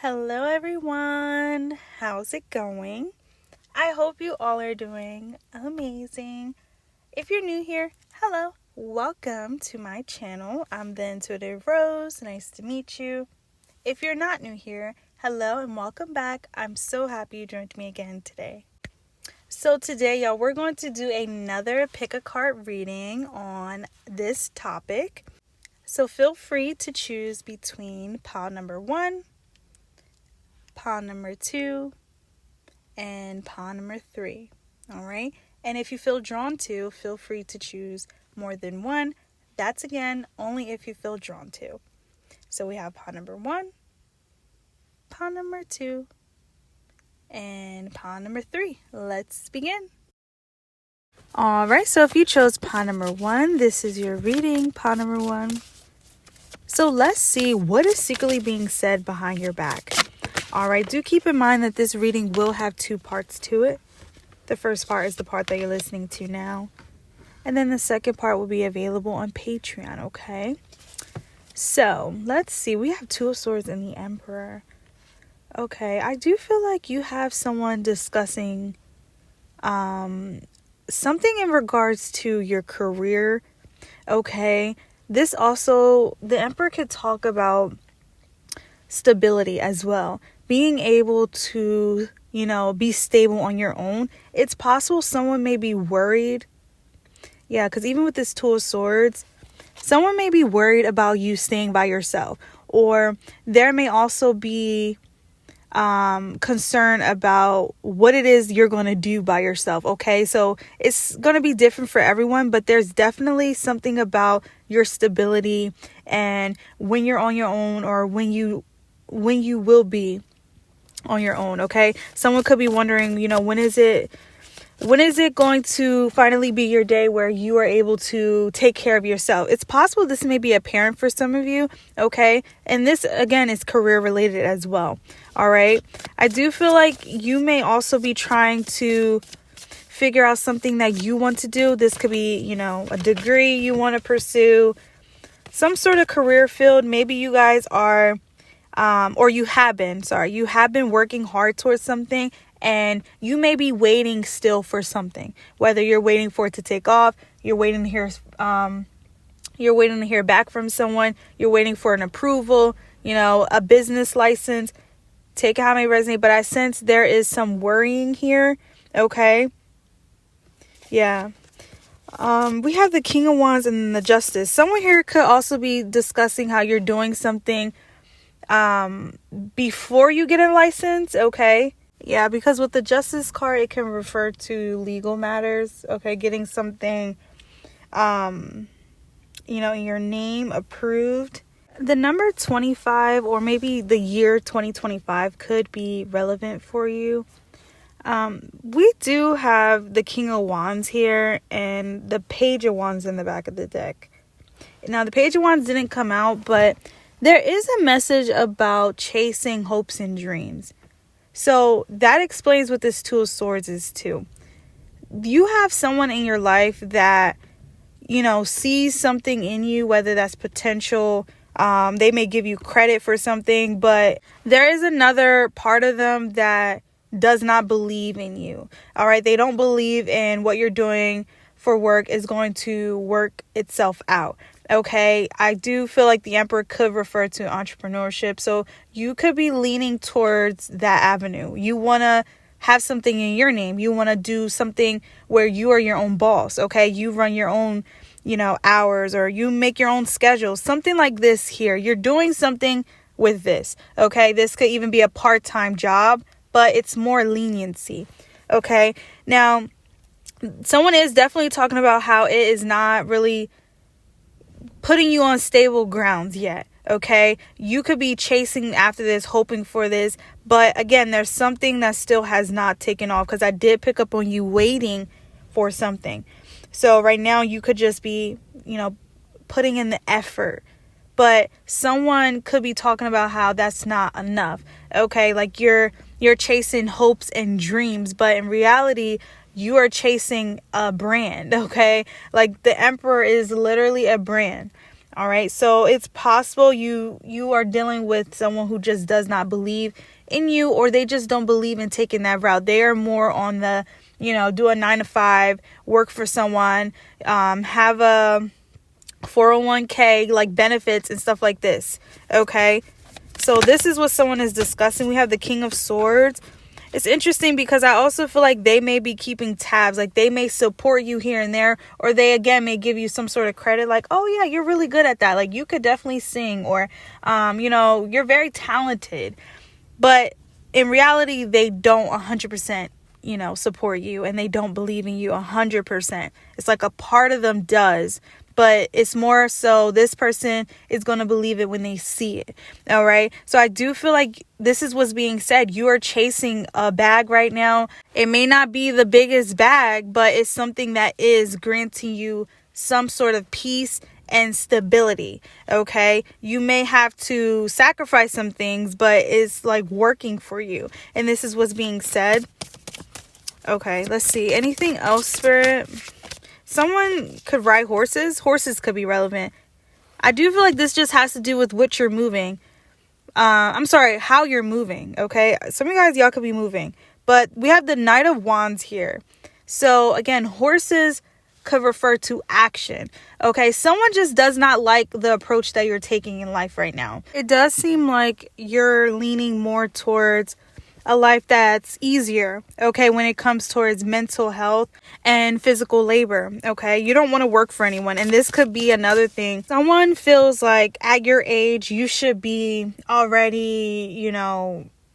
Hello everyone, how's it going? I hope you all are doing amazing. If you're new here, hello, welcome to my channel. I'm the Intuitive Rose, nice to meet you. If you're not new here, hello and welcome back. I'm so happy you joined me again today. So today, y'all, we're going to do another pick a card reading on this topic. So feel free to choose between pile number 1, pile number 2, and pile number 3. All right. And if you feel drawn to, feel free to choose more than one. That's again only if you feel drawn to. So we have pile number 1, pile number 2, and pile number 3. Let's begin. All right. So if you chose pile number 1, this is your reading, pile number 1. So let's see what is secretly being said behind your back. All right, do keep in mind that this reading will have 2 parts to it. The first part is the part that you're listening to now. And then the second part will be available on Patreon, okay? So, let's see. We have 2 of Swords and the Emperor. Okay, I do feel like you have someone discussing something in regards to your career, okay? This also, the Emperor could talk about stability as well. Being able to, be stable on your own. It's possible someone may be worried. Yeah, because even with this 2 of Swords, someone may be worried about you staying by yourself. Or there may also be concern about what it is you're going to do by yourself. Okay, so it's going to be different for everyone, but there's definitely something about your stability and when you're on your own, or when you will be on your own. Okay, someone could be wondering, when is it going to finally be your day where you are able to take care of yourself? It's possible this may be apparent for some of you, okay? And this, again, is career related as well, all right? I do feel like you may also be trying to figure out something that you want to do. This could be, a degree you want to pursue, some sort of career field. Maybe you guys are, you have been working hard towards something, and you may be waiting still for something, whether you're waiting for it to take off, you're waiting to hear back from someone, you're waiting for an approval, a business license. Take it how it may resonate, but I sense there is some worrying here. Okay. Yeah. We have the King of Wands and the Justice. Someone here could also be discussing how you're doing something before you get a license. Okay. Yeah, because with the Justice card, it can refer to legal matters. Okay, getting something, in your name approved. The number 25, or maybe the year 2025, could be relevant for you. We do have the King of Wands here and the Page of Wands in the back of the deck. Now, the Page of Wands didn't come out, but there is a message about chasing hopes and dreams. So that explains what this 2 of Swords is too. You have someone in your life that, sees something in you, whether that's potential. They may give you credit for something, but there is another part of them that does not believe in you. All right. They don't believe in what you're doing for work is going to work itself out. Okay, I do feel like the Emperor could refer to entrepreneurship. So you could be leaning towards that avenue. You want to have something in your name. You want to do something where you are your own boss. Okay, you run your own, hours, or you make your own schedule. Something like this here. You're doing something with this. Okay, this could even be a part-time job, but it's more leniency. Okay, now someone is definitely talking about how it is not really putting you on stable grounds yet. Okay, you could be chasing after this, hoping for this, but again, there's something that still has not taken off, because I did pick up on you waiting for something. So right now you could just be, putting in the effort, but someone could be talking about how that's not enough. Okay, like you're chasing hopes and dreams, but in reality, you are chasing a brand. Okay, like the Emperor is literally a brand. All right. So it's possible you are dealing with someone who just does not believe in you, or they just don't believe in taking that route. They are more on the, do a 9 to 5, work for someone, have a 401k, like benefits and stuff like this. Okay. So this is what someone is discussing. We have the King of Swords. It's interesting because I also feel like they may be keeping tabs. Like they may support you here and there, or they again may give you some sort of credit. Like, oh yeah, you're really good at that. Like you could definitely sing, or, you're very talented. But in reality, they don't 100%, support you, and they don't believe in you 100%. It's like a part of them does, but it's more so this person is going to believe it when they see it. All right. So I do feel like this is what's being said. You are chasing a bag right now. It may not be the biggest bag, but it's something that is granting you some sort of peace and stability. Okay. You may have to sacrifice some things, but it's like working for you. And this is what's being said. Okay. Let's see. Anything else, Spirit? Someone could ride horses. Horses could be relevant. I do feel like this just has to do with what you're moving. How you're moving. Okay. Some of you guys, y'all could be moving. But we have the Knight of Wands here. So again, horses could refer to action. Okay. Someone just does not like the approach that you're taking in life right now. It does seem like you're leaning more towards a life that's easier, okay, when it comes towards mental health and physical labor, okay? You don't want to work for anyone. And this could be another thing. Someone feels like at your age, you should be already,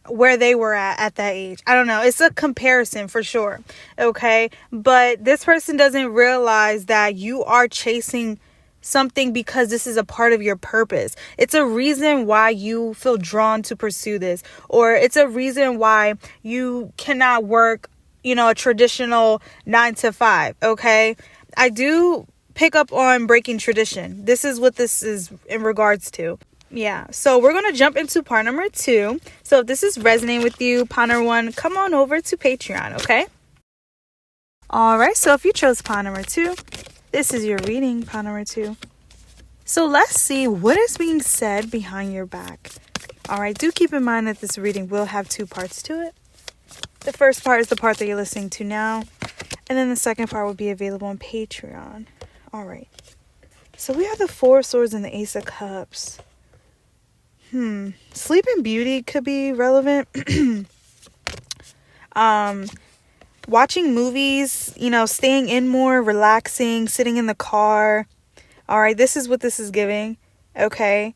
where they were at that age. I don't know. It's a comparison for sure, okay? But this person doesn't realize that you are chasing something because this is a part of your purpose. It's a reason why you feel drawn to pursue this, or it's a reason why you cannot work, a traditional 9 to 5. Okay. I do pick up on breaking tradition. This is what this is in regards to. Yeah. So we're going to jump into part number 2. So if this is resonating with you, part number 1, come on over to Patreon. Okay. All right. So if you chose part number 2, this is your reading, part number 2. So let's see what is being said behind your back. All right, do keep in mind that this reading will have 2 parts to it. The first part is the part that you're listening to now, and then the second part will be available on Patreon. All right. So we have the 4 of Swords and the Ace of Cups. Sleeping Beauty could be relevant. Watching movies, staying in more, relaxing, sitting in the car. All right, this is what this is giving. Okay.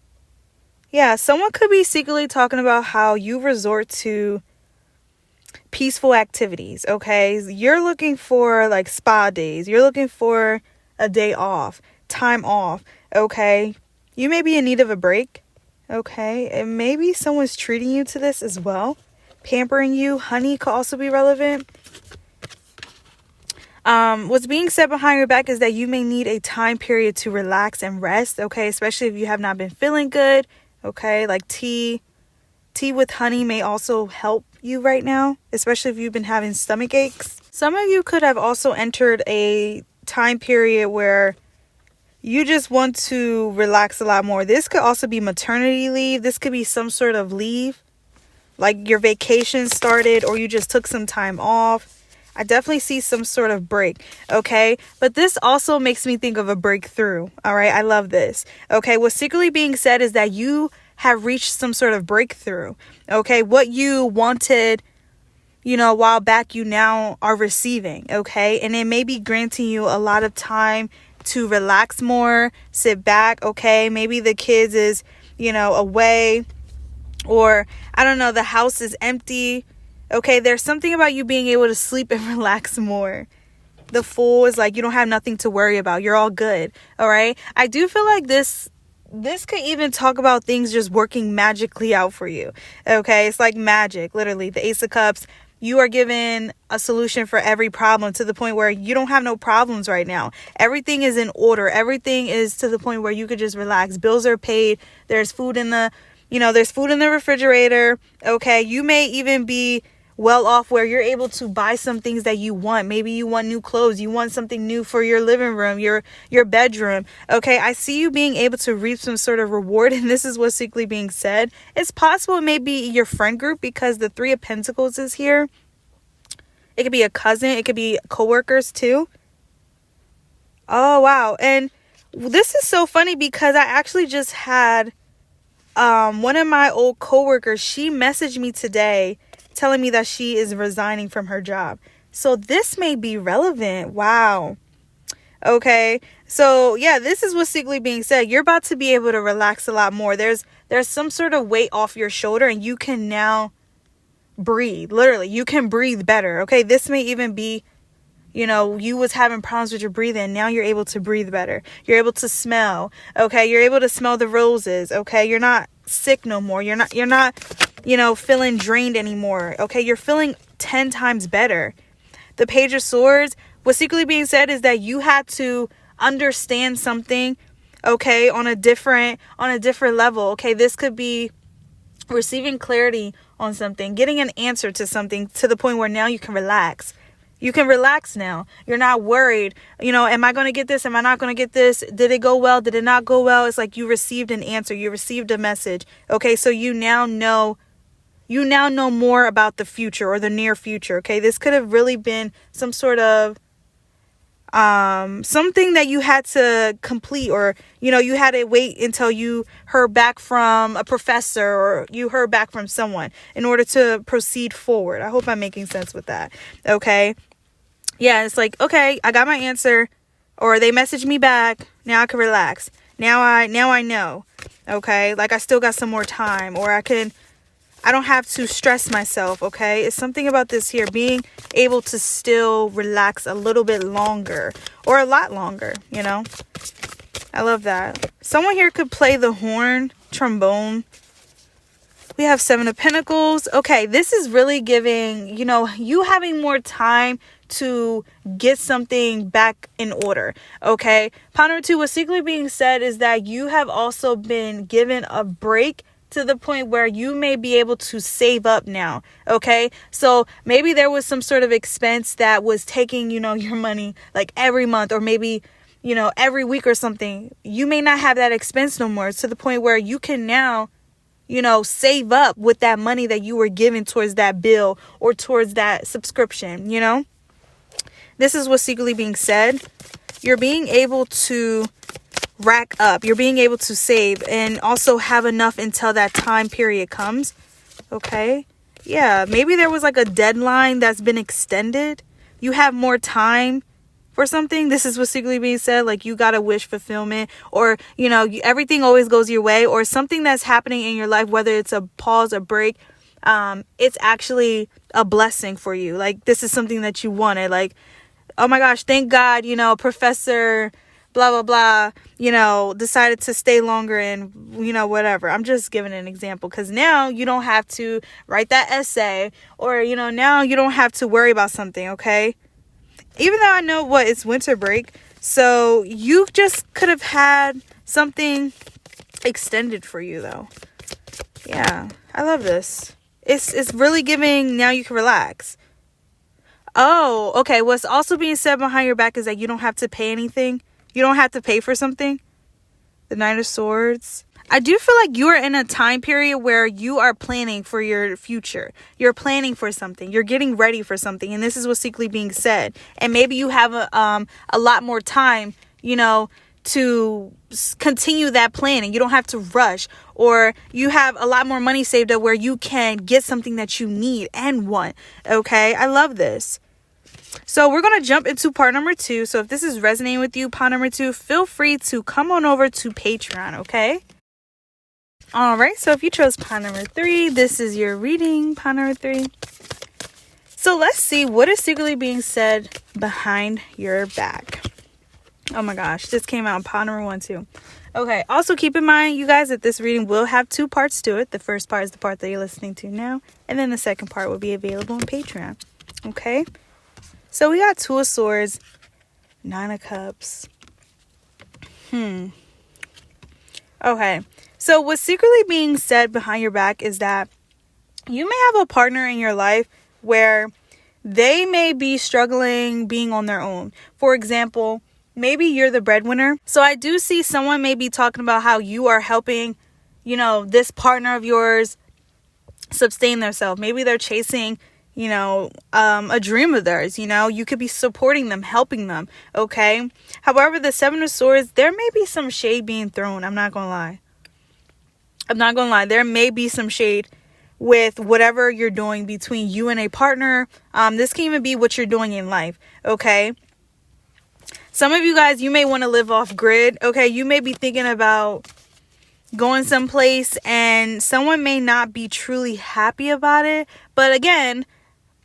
Yeah, someone could be secretly talking about how you resort to peaceful activities. Okay. You're looking for like spa days. You're looking for a day off, time off. Okay. You may be in need of a break. Okay. And maybe someone's treating you to this as well. Pampering you. Honey could also be relevant. What's being said behind your back is that you may need a time period to relax and rest, okay? Especially if you have not been feeling good, okay? Like tea with honey may also help you right now, especially if you've been having stomach aches. Some of you could have also entered a time period where you just want to relax a lot more. This could also be maternity leave. This could be some sort of leave, like your vacation started or you just took some time off. I definitely see some sort of break, okay? But this also makes me think of a breakthrough, all right? I love this, okay? What's secretly being said is that you have reached some sort of breakthrough, okay? What you wanted, a while back, you now are receiving, okay? And it may be granting you a lot of time to relax more, sit back, okay? Maybe the kids is, away, or I don't know, the house is empty. Okay, there's something about you being able to sleep and relax more. The Fool is like you don't have nothing to worry about. You're all good. All right. I do feel like this could even talk about things just working magically out for you. Okay, it's like magic, literally. The Ace of Cups. You are given a solution for every problem to the point where you don't have no problems right now. Everything is in order. Everything is to the point where you could just relax. Bills are paid. There's food in the, there's food in the refrigerator. Okay, you may even be well off, where you're able to buy some things that you want. Maybe you want new clothes. You want something new for your living room, your bedroom. Okay, I see you being able to reap some sort of reward, and this is what's secretly being said. It's possible it may be your friend group, because the Three of Pentacles is here. It could be a cousin. It could be coworkers too. Oh, wow. And this is so funny because I actually just had one of my old coworkers. She messaged me today telling me that she is resigning from her job. So this may be relevant. Wow. Okay. So yeah, this is what's secretly being said. You're about to be able to relax a lot more. There's some sort of weight off your shoulder, and you can now breathe. Literally, you can breathe better. Okay. This may even be, you was having problems with your breathing. Now you're able to breathe better. You're able to smell. Okay. You're able to smell the roses. Okay. You're not sick no more. You're not, feeling drained anymore. Okay. You're feeling 10 times better. The Page of Swords, what's secretly being said is that you had to understand something, okay, on a different level. Okay. This could be receiving clarity on something, getting an answer to something, to the point where now you can relax. You can relax now. You're not worried. Am I going to get this? Am I not going to get this? Did it go well? Did it not go well? It's like you received an answer. You received a message. Okay, so you now know more about the future, or the near future. Okay, this could have really been some sort of something that you had to complete, or you had to wait until you heard back from a professor, or you heard back from someone in order to proceed forward. I hope I'm making sense with that. Okay. Yeah, it's like, okay, I got my answer, or they messaged me back. Now I can relax. Now I know. Okay, like I still got some more time, or I don't have to stress myself. Okay, it's something about this here, being able to still relax a little bit longer, or a lot longer. I love that. Someone here could play the horn, trombone. We have Seven of Pentacles. Okay, this is really giving, you having more time to get something back in order. Okay, Power number 2, what's secretly being said is that you have also been given a break, to the point where you may be able to save up now. Okay, so maybe there was some sort of expense that was taking, your money like every month, or maybe, every week or something. You may not have that expense no more, to the point where you can now, save up with that money that you were given towards that bill, or towards that subscription. This is what's secretly being said. You're being able to rack up. You're being able to save, and also have enough until that time period comes. Okay. Yeah. Maybe there was like a deadline that's been extended. You have more time for something. This is what's secretly being said. Like you got a wish fulfillment, or, everything always goes your way, or something that's happening in your life, whether it's a pause, a break. It's actually a blessing for you. Like this is something that you wanted. Like, oh my gosh, thank God, Professor blah, blah, blah, decided to stay longer, and, whatever. I'm just giving an example, because now you don't have to write that essay, or, now you don't have to worry about something. Okay. Even though I know it's winter break. So you just could have had something extended for you though. Yeah. I love this. It's really giving, now you can relax. Oh, okay. What's also being said behind your back is that you don't have to pay anything. You don't have to pay for something. The Knight of Swords. I do feel like you are in a time period where you are planning for your future. You're planning for something. You're getting ready for something. And this is what's secretly being said. And maybe you have a lot more time, to continue that planning. You don't have to rush. Or you have a lot more money saved up where you can get something that you need and want. Okay, I love this. So we're going to jump into part number 2. So if this is resonating with you, part number 2, feel free to come on over to Patreon, okay? All right, so if you chose part number 3, this is your reading, part number 3. So let's see what is secretly being said behind your back. Oh my gosh, this came out in part number 1 too. Okay, also keep in mind, you guys, that this reading will have 2 parts to it. The first part is the part that you're listening to now, and then the second part will be available on Patreon, okay? So we got 2 of Swords, 9 of Cups. Okay. So what's secretly being said behind your back is that you may have a partner in your life where they may be struggling being on their own. For example, maybe you're the breadwinner. So I do see someone maybe talking about how you are helping, this partner of yours sustain themselves. Maybe they're chasing, a dream of theirs. You could be supporting them, helping them. Okay. However, the Seven of Swords, there may be some shade being thrown. I'm not going to lie. There may be some shade with whatever you're doing between you and a partner. This can even be what you're doing in life. Okay. Some of you guys, you may want to live off grid. Okay. You may be thinking about going someplace and someone may not be truly happy about it. But again,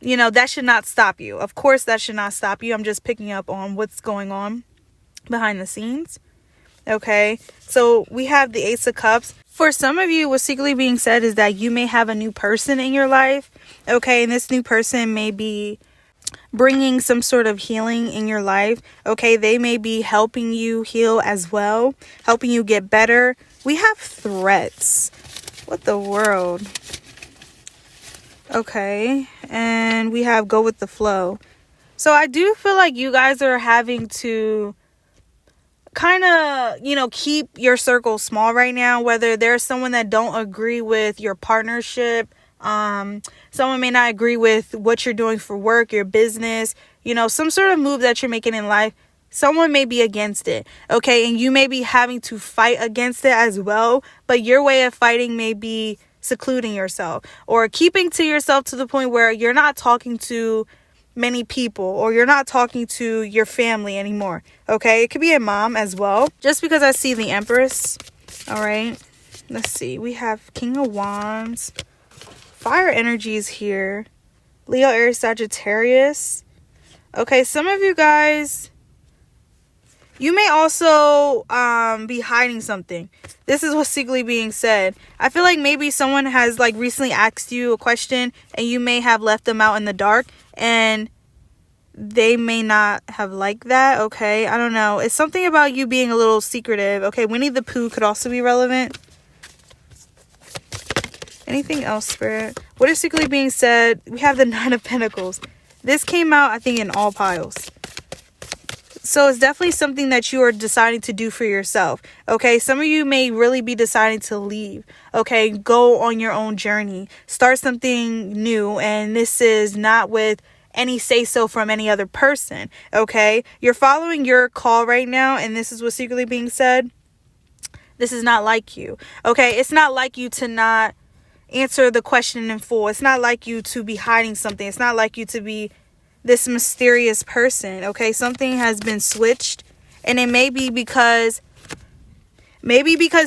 that should not stop you. Of course, that should not stop you. I'm just picking up on what's going on behind the scenes. Okay. So we have the Ace of Cups. For some of you, what's secretly being said is that you may have a new person in your life. Okay. And this new person may be bringing some sort of healing in your life. Okay. They may be helping you heal as well, helping you get better. We have threats. What the world? Okay. And we have go with the flow. So I do feel like you guys are having to kind of, keep your circle small right now. Whether there's someone that don't agree with your partnership, someone may not agree with what you're doing for work, your business, some sort of move that you're making in life. Someone may be against it. Okay. And you may be having to fight against it as well. But your way of fighting may be secluding yourself or keeping to yourself to the point where you're not talking to many people or you're not talking to your family anymore. Okay. It could be a mom as well. Just because I see the Empress. All right. Let's see. We have King of Wands. Fire energies here. Leo, Aries, Sagittarius. Okay. Some of you guys, you may also be hiding something. This is what's secretly being said. I feel like maybe someone has recently asked you a question and you may have left them out in the dark and they may not have liked that. Okay. I don't know. It's something about you being a little secretive. Okay. Winnie the Pooh could also be relevant. Anything else, Spirit? What is secretly being said? We have the Nine of Pentacles. This came out, I think, in all piles. So it's definitely something that you are deciding to do for yourself. Okay. Some of you may really be deciding to leave. Okay. Go on your own journey. Start something new. And this is not with any say so from any other person. Okay. You're following your call right now. And this is what's secretly being said. This is not like you. Okay. It's not like you to not answer the question in full. It's not like you to be hiding something. It's not like you to be this mysterious person. Okay. Something has been switched and it may be because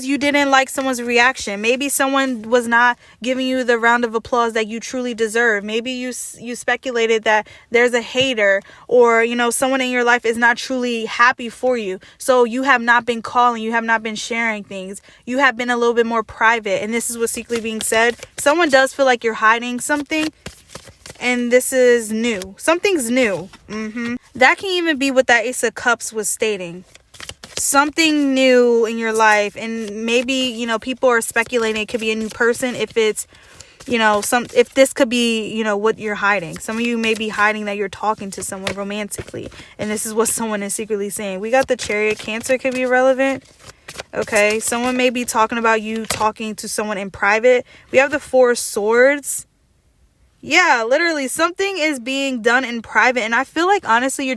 you didn't like someone's reaction. Maybe someone was not giving you the round of applause that you truly deserve. Maybe you speculated that there's a hater or, someone in your life is not truly happy for you. So you have not been calling. You have not been sharing things. You have been a little bit more private. And this is what's secretly being said. Someone does feel like you're hiding something. And this is new. Something's new. That can even be what that Ace of Cups was stating. Something new in your life. And maybe, people are speculating it could be a new person. If it's, if this could be, what you're hiding. Some of you may be hiding that you're talking to someone romantically. And this is what someone is secretly saying. We got the Chariot. Cancer could be relevant. Okay. Someone may be talking about you talking to someone in private. We have the Four of Swords. Yeah, literally something is being done in private. And I feel like, honestly,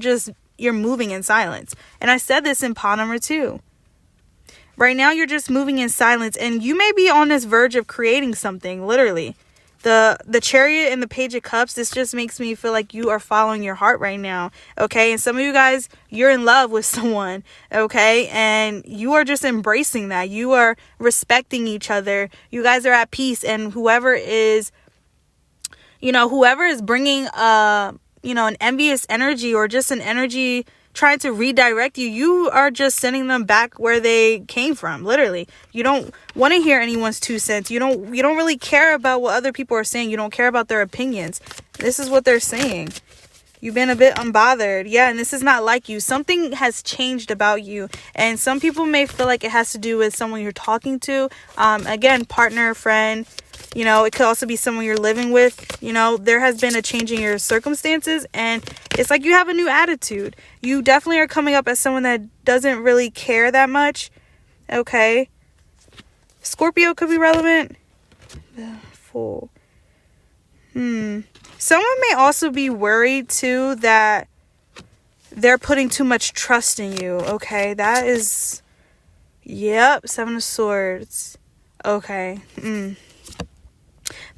you're moving in silence. And I said this in pot number 2. Right now, you're just moving in silence. And you may be on this verge of creating something, literally. The Chariot and the Page of Cups, this just makes me feel like you are following your heart right now. Okay. And some of you guys, you're in love with someone. Okay. And you are just embracing that. You are respecting each other. You guys are at peace. And whoever is bringing, an envious energy or just an energy trying to redirect you, you are just sending them back where they came from. Literally. You don't want to hear anyone's 2 cents. You don't really care about what other people are saying. You don't care about their opinions. This is what they're saying. You've been a bit unbothered. Yeah, and this is not like you. Something has changed about you. And some people may feel like it has to do with someone you're talking to. Again, partner, friend. You know, it could also be someone you're living with. You know, there has been a change in your circumstances, and it's like you have a new attitude. You definitely are coming up as someone that doesn't really care that much. Okay. Scorpio could be relevant. The Fool. Someone may also be worried too that they're putting too much trust in you. Okay, that is, yep, Seven of Swords. Okay. The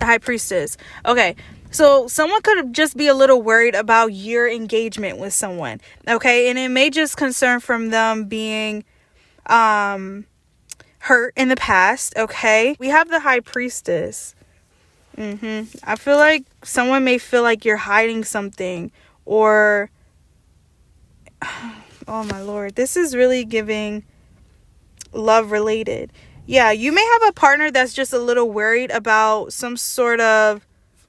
High Priestess. Okay, so someone could just be a little worried about your engagement with someone. Okay, and it may just concern from them being hurt in the past. Okay, we have the High Priestess. I feel like someone may feel like you're hiding something, or oh my Lord, this is really giving love related. Yeah, you may have a partner that's just a little worried about some sort of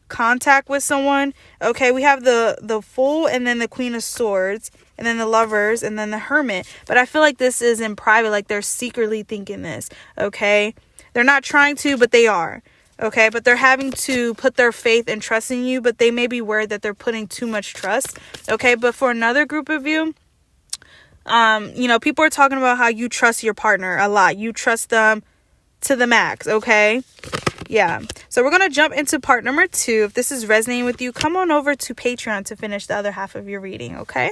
contact with someone. Okay, we have the Fool, and then the Queen of Swords, and then the Lovers, and then the Hermit. But I feel like this is in private, like they're secretly thinking this. Okay, they're not trying to, but they are. Okay, but they're having to put their faith and trust in you, but they may be worried that they're putting too much trust. Okay, but for another group of you, you know, people are talking about how you trust your partner a lot. You trust them to the max. Okay, yeah. So we're gonna jump into part number 2. If this is resonating with you, come on over to Patreon to finish the other half of your reading. Okay.